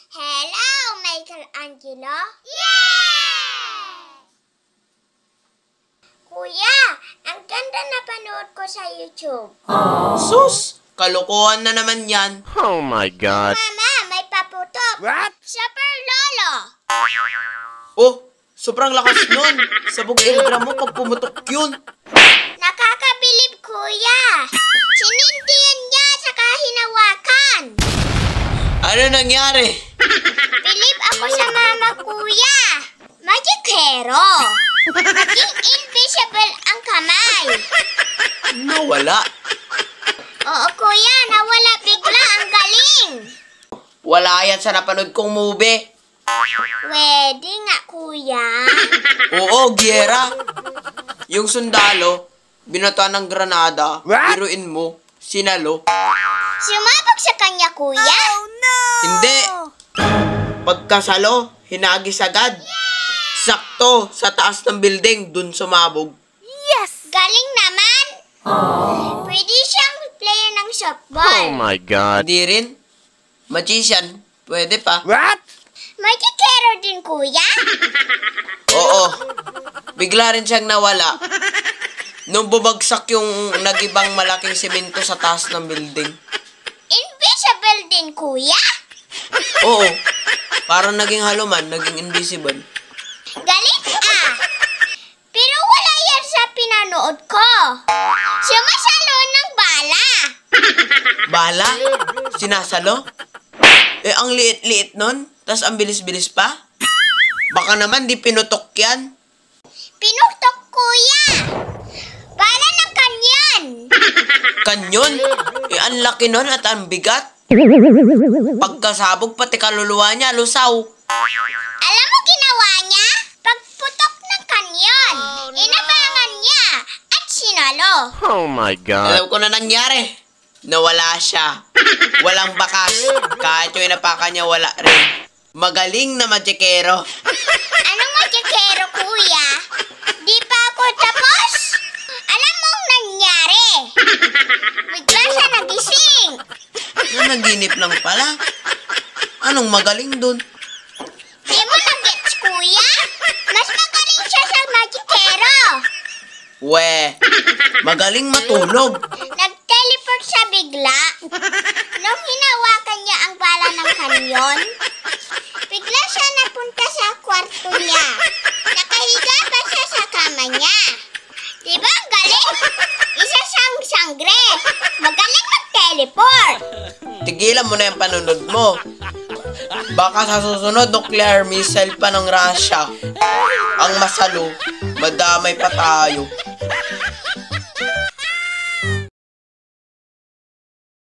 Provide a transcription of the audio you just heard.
Hello, Michelangelo? Yeah! Kuya, ang ganda na panood ko sa YouTube. Sus! Kalokohan na naman yan. Oh my God. Mama, may paputok. What? Super Lolo. Oh, sobrang lakas nun. Sabog eldra mo pag pumutok yun. Nakakabilib, kuya. Sinindihan niya saka hinawakan. Ano nangyari? Bilib ako sa mama, kuya. Magikero. Maging invisible ang kamay. Nawala. Oo, kuya. Nawala bigla. Ang galing. Wala yan sa napanood kong movie. Pwede nga, kuya. Oo, Giera. Yung sundalo, binatuan ng granada, biruin mo, sinalo. Sumabog sa kanya, kuya. Hindi. Pagkasalo, hinagis agad. Sakto, sa taas ng building, dun sumabog. Galing naman. Pwede siyang player ng softball. Oh my God. Hindi rin. Magician, pwede pa. What? Magikero din, kuya. Oo. Bigla rin siyang nawala. Nung bumagsak yung nagibang malaking simento sa taas ng building. Invisible din, kuya. Oo. Parang naging haluman, naging invisible. Galing Pero wala yan sa pinanood ko. Sumasalo ng bala. Bala? Sinasalo? Eh, ang liit-liit nun. Tas ang bilis-bilis pa. Baka naman di pinutok yan. Pinutok, kuya. Bala ng kanyon. Kanyon? Eh, ang laki nun at ang bigat. Pagkasabog pati kaluluwa niya, lusaw. Alam mo ginawa niya? Pagputok ng kanyon, inabangan niya at sinalo. Oh my God. Alam ko na nangyari. Nawala siya. Walang bakas. Kahit yung inapakan niya, wala rin. Magaling na magikero. Anong magikero, kuya? Di pa ako tapos? Alam mong nangyari. Bigla siya nagising. Nanaginip lang pala. Anong magaling dun? Di mo na-gets, kuya? Mas magaling siya sa magikero. We, magaling matulog. Nag-teleport siya bigla. Nung hinawakan niya ang bala ng kanyon, bigla siya napunta sa kwarto niya. Nakahiga pa siya sa kama niya. Diba ang galing? Isa siyang sangre. Magaling mag-teleport. Tigilan mo na yung panunod mo. Baka sa susunod, nuclear missile pa ng Russia. Ang masalo, madamay pa tayo.